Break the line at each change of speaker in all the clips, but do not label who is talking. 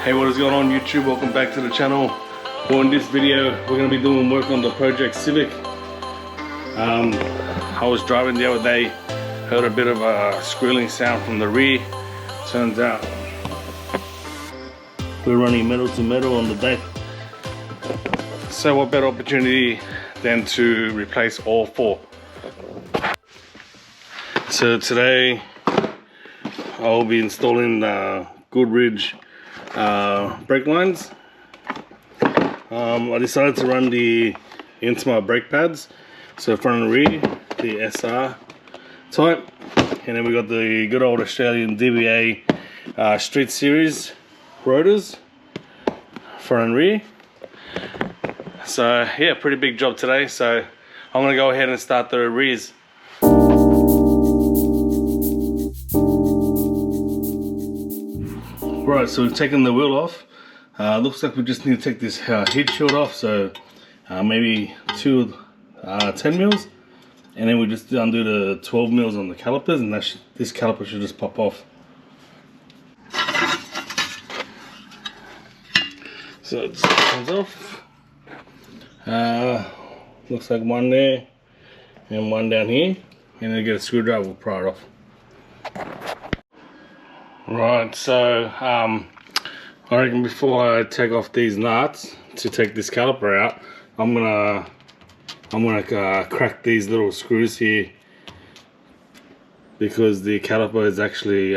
Hey, what is going on YouTube? Welcome back to the channel. Well, in this video we're going to be doing work on the project Civic. I was driving the other day, heard a bit of a squealing sound from the rear. Turns out we're running metal to metal on the deck. So what better opportunity than to replace all four. So today I'll be installing Goodridge brake lines. I decided to run the Intima brake pads, so front and rear, the SR type, and then we got the good old Australian DBA Street Series Rotors, front and rear. So yeah, pretty big job today, so I'm going to go ahead and start the rears. Right, so we've taken the wheel off. Looks like we just need to take this heat shield off, so maybe two 10 mils, and then we just undo the 12 mils on the calipers, and this caliper should just pop off. So it comes off. Looks like one there and one down here, and then get a screwdriver, we'll pry it off. Right, so I reckon before I take off these nuts to take this caliper out, I'm gonna crack these little screws here, because the caliper is actually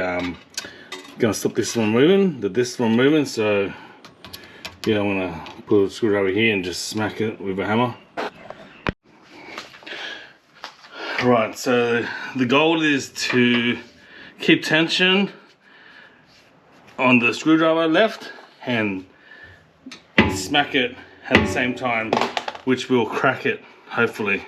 gonna stop this from moving. So yeah, I'm gonna put a screwdriver here and just smack it with a hammer. Right, so the goal is to keep tension on the screwdriver left and smack it at the same time, which will crack it, hopefully.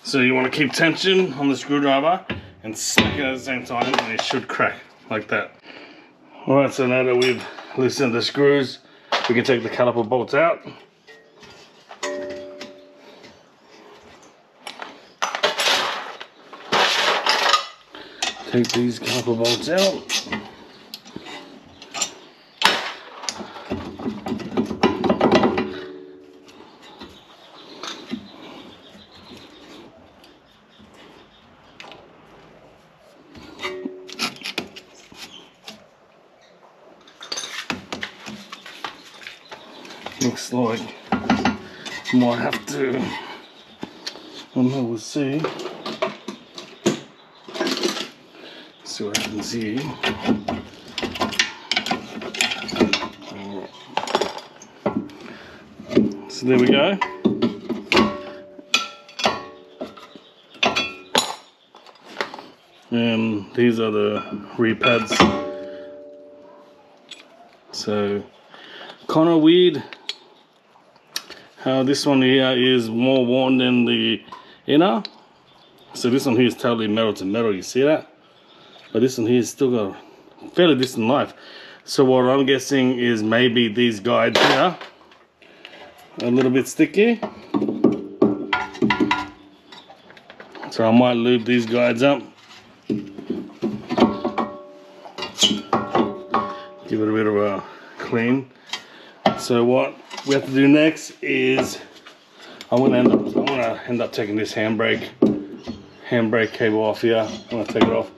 So you want to keep tension on the screwdriver and smack it at the same time, and it should crack like that. Alright, so now that we've loosened the screws, we can take the caliper bolts out. Take these caliper bolts out. Looks like might have to, I don't know, we'll see. See what happens here. So there we go. And these are the rear pads. So kind of weird how this one here is more worn than the inner. So this one here is totally metal to metal, you see that? But this one here is still got a fairly decent life. So what I'm guessing is maybe these guides here are a little bit sticky. So I might lube these guides up. Give it a bit of a clean. So what we have to do next is I'm gonna end up taking this handbrake cable off here. I'm gonna take it off.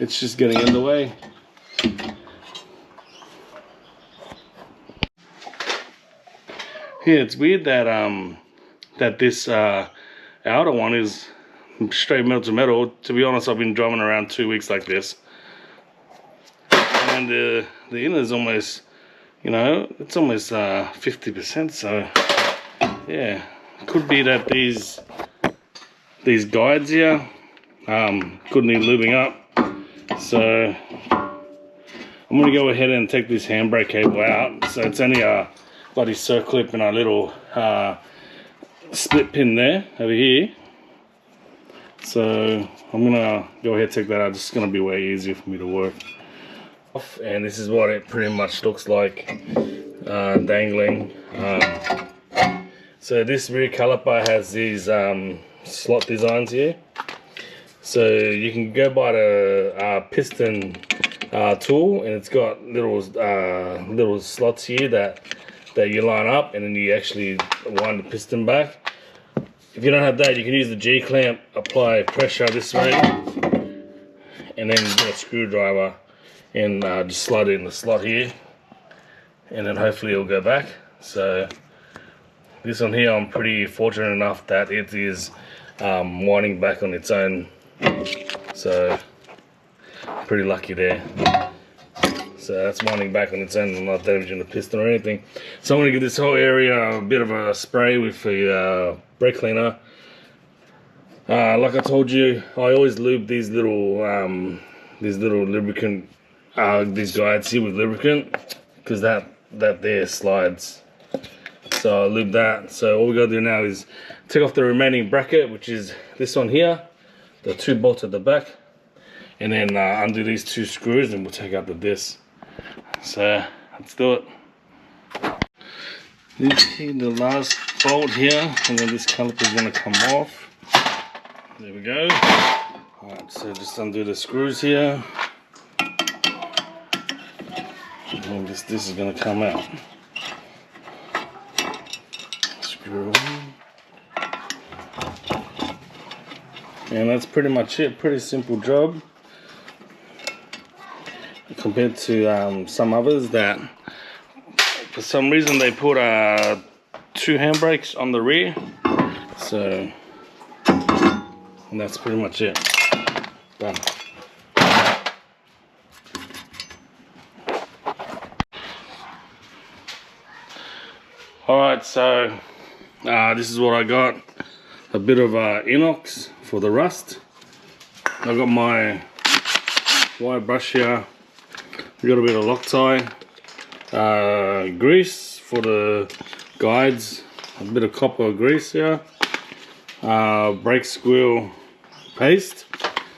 It's just getting in the way. Yeah, it's weird that that this outer one is straight metal to metal. To be honest, I've been driving around 2 weeks like this, and the inner is almost, you know, it's almost 50%. So yeah, could be that these guides here could need lubing up. So I'm gonna go ahead and take this handbrake cable out. So it's only a bloody circlip and a little split pin there over here. So I'm gonna go ahead and take that out. It's gonna be way easier for me to work. And this is what it pretty much looks like dangling. So this rear caliper has these slot designs here. So you can go buy the piston tool, and it's got little slots here that you line up, and then you actually wind the piston back. If you don't have that, you can use the G clamp, apply pressure this way, and then get a screwdriver and just slide it in the slot here, and then hopefully it'll go back. So this one here, I'm pretty fortunate enough that it is winding back on its own, so pretty lucky there. So that's winding back on its own and not damaging the piston or anything. So I'm going to give this whole area a bit of a spray with a brake cleaner. Like I told you, I always lube these little lubricant, these guides here with lubricant, because that there slides. So I'll lube that. So all we got to do now is take off the remaining bracket, which is this one here, the 2 bolts at the back, and then undo these 2 screws, and we'll take out the disc. So let's do it. This here, the last bolt here, and then this caliper is going to come off. There we go. Alright, so just undo the screws here, and this is going to come out. Screw in. And that's pretty much it. Pretty simple job compared to some others that for some reason they put 2 handbrakes on the rear. So, and that's pretty much it. Done. Alright, so this is what I got. A bit of inox for the rust. I got my wire brush here. We got a bit of Loctite, grease for the guides, a bit of copper grease here, brake squeal paste.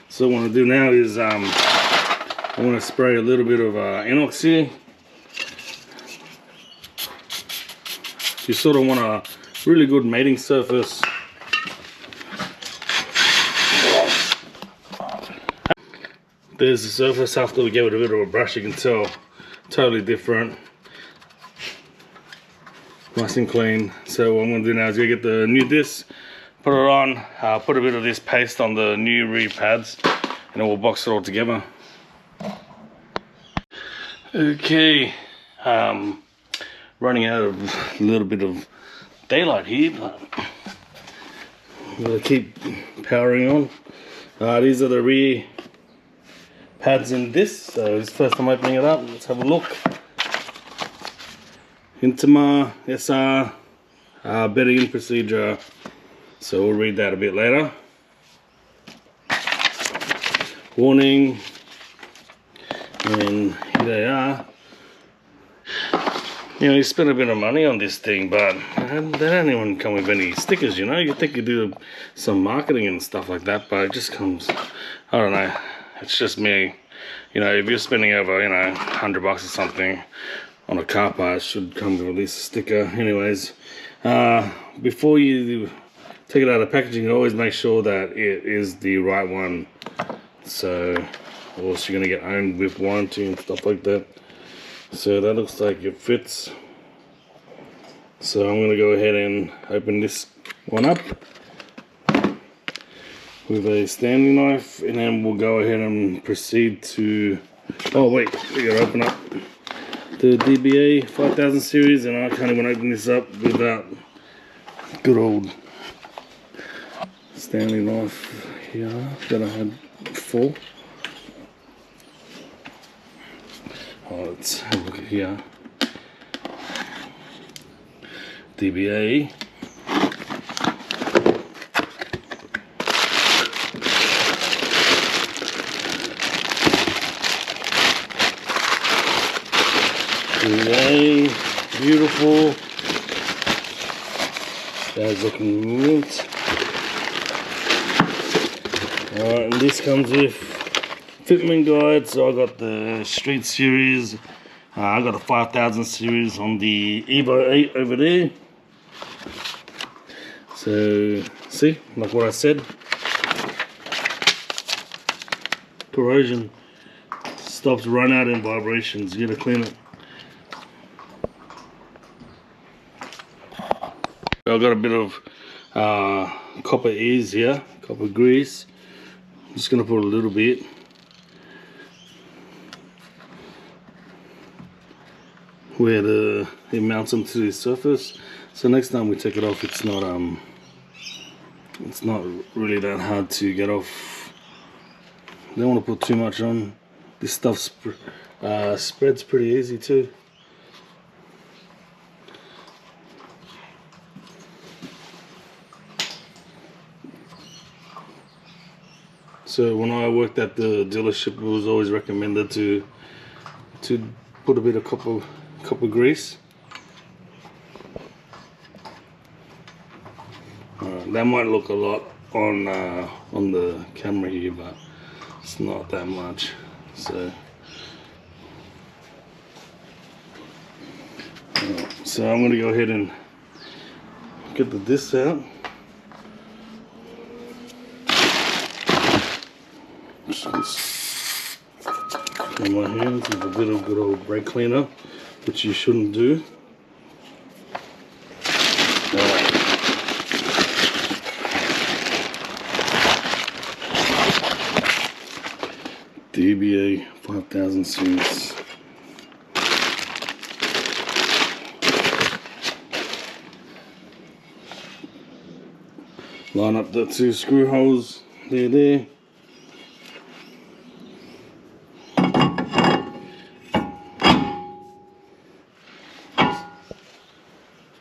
So what I'm going to do now is I'm going to spray a little bit of inox here. You sort of want a really good mating surface. There's the surface. After we give it a bit of a brush, you can tell totally different, nice and clean. So what I'm going to do now is go get the new disc, put it on, put a bit of this paste on the new rear pads, and then we'll box it all together. Okay, running out of a little bit of daylight here, but I'm going to keep powering on. These are the rear pads in this, so it's the first time opening it up. Let's have a look. Intima SR bedding procedure, so we'll read that a bit later. Warning, and here they are. You know, you spend a bit of money on this thing, but they don't even come with any stickers, you know. You think you do some marketing and stuff like that, but it just comes, I don't know. It's just me. You know, if you're spending over, you know, $100 or something on a car part, it should come with at least a sticker. Anyways, before you take it out of packaging, always make sure that it is the right one. So, or else you're going to get owned with warranty and stuff like that. So that looks like it fits. So I'm going to go ahead and open this one up with a Stanley knife, and then we'll go ahead and proceed to, oh wait, we gotta open up the DBA 5000 series, and I can't even open this up without good old Stanley knife here that I had before. Oh, let's have a look at here. DBA. Beautiful. That's looking neat. Alright, and this comes with fitment guide. So I got the Street series. I got the 5000 series on the Evo 8 over there. So, see, like what I said. corrosion stops run out in vibrations. You gotta clean it. I've got a bit of copper ears here, copper grease. I'm just gonna put a little bit. Where it mounts onto the surface. So next time we take it off, it's not really that hard to get off. Don't want to put too much on. This stuff spreads pretty easy too. So when I worked at the dealership, it was always recommended to put a bit of copper grease. That might look a lot on the camera here, but it's not that much. So I'm going to go ahead and get the disc out. Just clean my hands with a bit of good old brake cleaner, which you shouldn't do. DBA 5000 series. Line up the 2 screw holes there.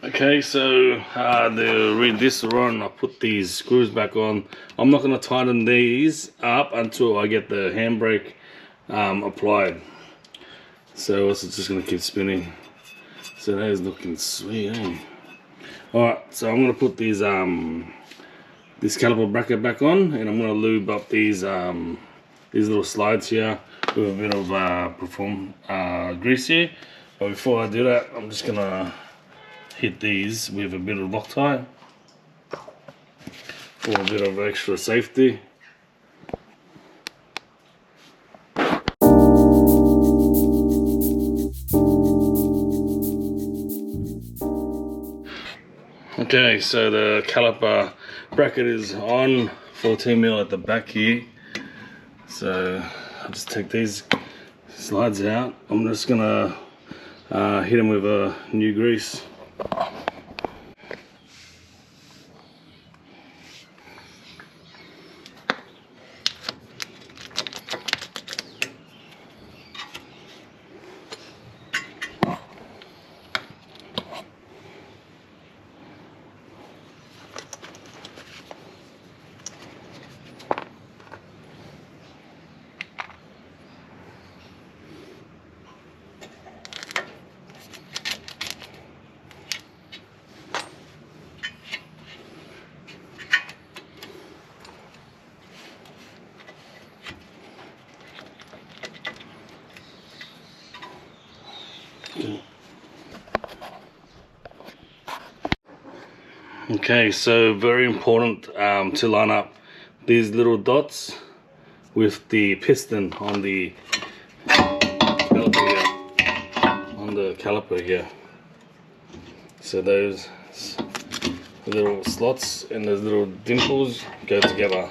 Okay, so the rear discs are on. I put these screws back on. I'm not going to tighten these up until I get the handbrake applied. So it's just going to keep spinning. So that is looking sweet, eh? Alright, so I'm going to put these this caliper bracket back on, and I'm going to lube up these little slides here with a bit of grease here. But before I do that, I'm just going to hit these with a bit of Loctite for a bit of extra safety. Okay, so the caliper bracket is on, 14mm at the back here. So I'll just take these slides out. I'm just gonna hit them with a new grease. Okay, so very important to line up these little dots with the piston on the caliper here. So those little slots and those little dimples go together,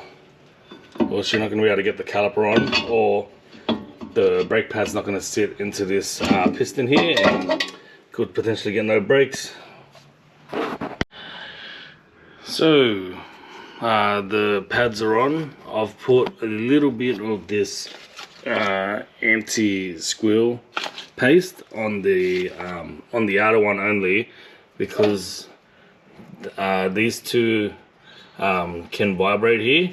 or else you're not going to be able to get the caliper on, or the brake pad's not going to sit into this piston here and could potentially get no brakes. So the pads are on. I've put a little bit of this anti-squeal paste on the outer one only, because these two can vibrate here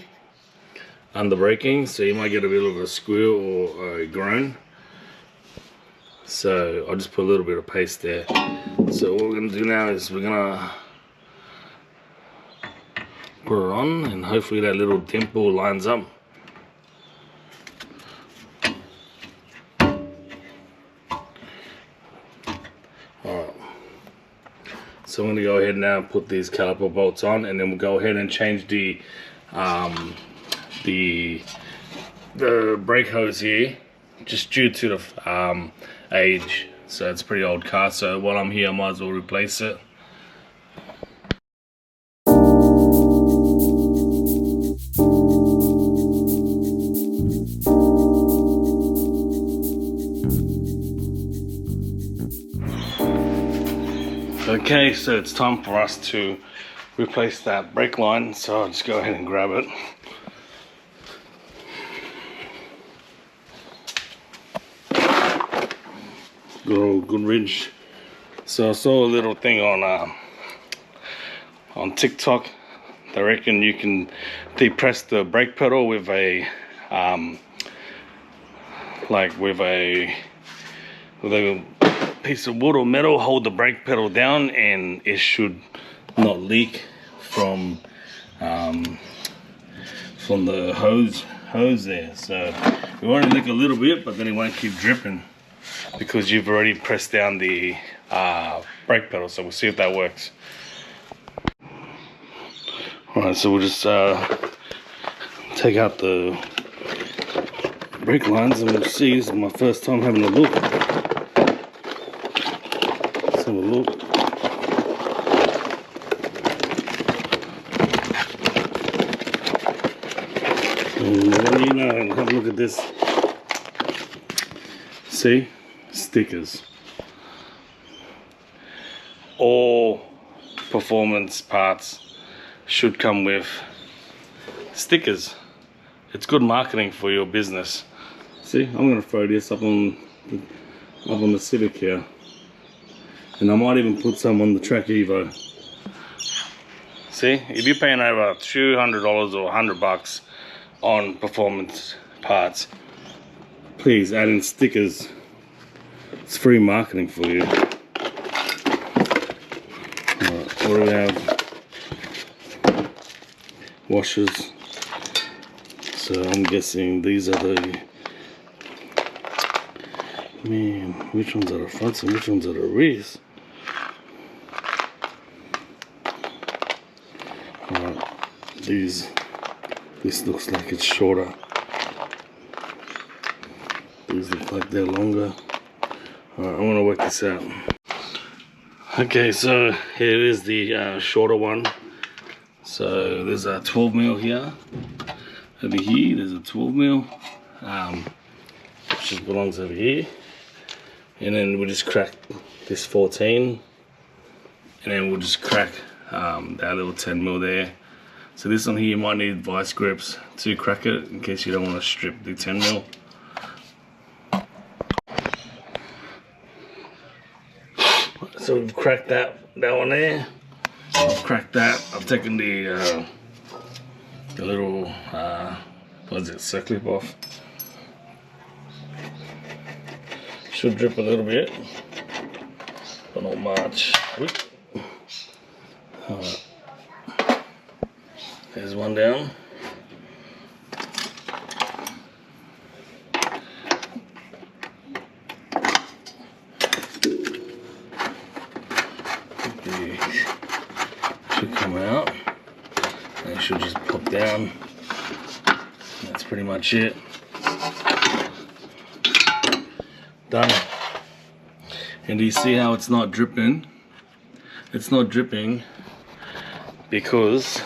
under braking, so you might get a bit of a squeal or a groan. So I'll just put a little bit of paste there. So what we're going to do now is we're going to put it on, and hopefully that little dimple lines up. Alright, so I'm going to go ahead now and put these caliper bolts on, and then we'll go ahead and change the the brake hose here, just due to the age. So it's a pretty old car, so while I'm here I might as well replace it. Okay, so it's time for us to replace that brake line, so I'll just go ahead and grab it. Good old Goodridge. So I saw a little thing on TikTok. They reckon you can depress the brake pedal with a with a piece of wood or metal, hold the brake pedal down, and it should not leak from the hose there. So it won't leak a little bit, but then it won't keep dripping because you've already pressed down the brake pedal. So we'll see if that works. Alright, so we'll just take out the brake lines and we'll see. This is my first time having a look. Let's have a look. And what do you know? Have a look at this. See? Stickers. All performance parts should come with stickers. It's good marketing for your business. See, I'm gonna throw this up on the Civic here, and I might even put some on the Track Evo. See, if you're paying over $200 or $100 on performance parts, please add in stickers. It's free marketing for you. Alright, what do we have? Washers. So I'm guessing these are the, man, which ones are the fronts and which ones are the rears? Alright, this looks like it's shorter. These look like they're longer. Alright, I want to work this out. Okay, so here is the shorter one. So there's a 12mm here. Over here, there's a 12mm, which just belongs over here. And then we'll just crack this 14. And then we'll just crack that little 10mm there. So this one here, you might need vice grips to crack it in case you don't want to strip the 10mm. So we've cracked that one there. I've cracked that. I've taken the little what is it, circlip off. Should drip a little bit, but not much. Alright. There's one down. Should come out. They should just pop down. That's pretty much it. Done. And do you see how it's not dripping? It's not dripping because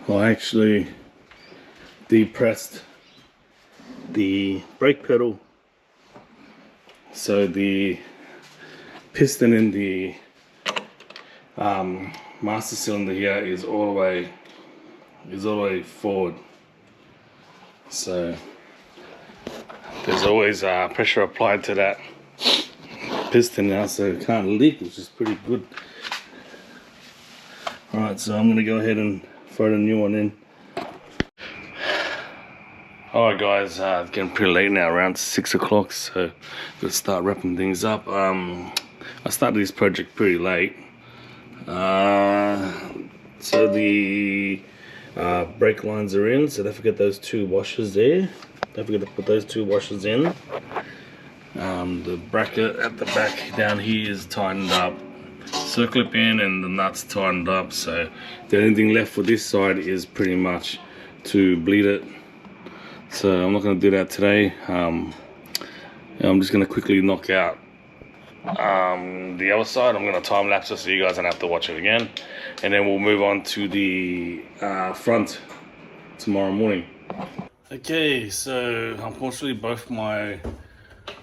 I actually depressed the brake pedal, so the piston in the master cylinder here is all the way forward. So there's always pressure applied to that piston now, so it can't leak, which is pretty good. Alright, so I'm gonna go ahead and throw the new one in. Alright guys, it's getting pretty late now, around 6 o'clock, so let's start wrapping things up. I started this project pretty late. So the brake lines are in, so don't forget those two washers there. Don't forget to put those two washers in. The bracket at the back down here is tightened up, circlip in and the nuts tightened up, so the only thing left for this side is pretty much to bleed it. So I'm not going to do that today. I'm just going to quickly knock out the other side. I'm going to time lapse it so you guys don't have to watch it again, and then we'll move on to the front tomorrow morning. Okay, so unfortunately both my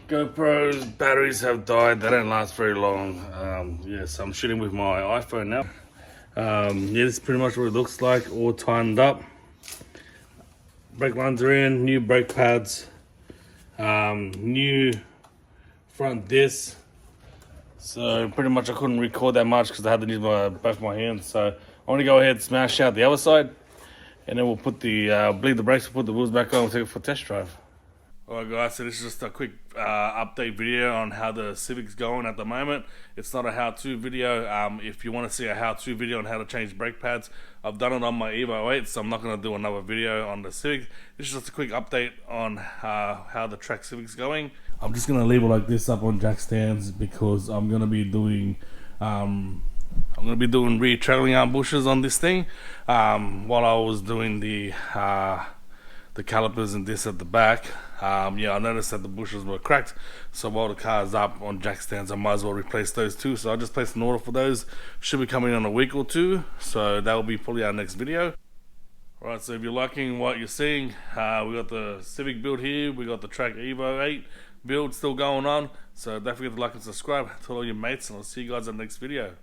GoPro's batteries have died. They don't last very long. Yes, I'm shooting with my iPhone now. Yeah, this is pretty much what it looks like, all tightened up. Brake lines are in, new brake pads, new front disc. So pretty much I couldn't record that much because I had to use both my hands. So I'm gonna go ahead and smash out the other side, and then we'll put the bleed the brakes, we'll put the wheels back on, we'll take it for a test drive. Alright guys, so this is just a quick update video on how the Civic's going at the moment. It's not a how-to video. If you want to see a how-to video on how to change brake pads, I've done it on my Evo 8, so I'm not going to do another video on the Civic. This is just a quick update on how the track Civic's going. I'm just going to leave it like this up on jack stands because I'm going to be doing rear traveling arm bushes on this thing while I was doing the calipers and this at the back. Yeah, I noticed that the bushes were cracked, so while the car's up on jack stands, I might as well replace those too. So I just placed an order for those. Should be coming in a week or two, so that will be probably our next video. Alright, so if you're liking what you're seeing, we got the Civic build here, we got the track Evo 8 build still going on, so don't forget to like and subscribe, tell all your mates, and I'll see you guys in the next video.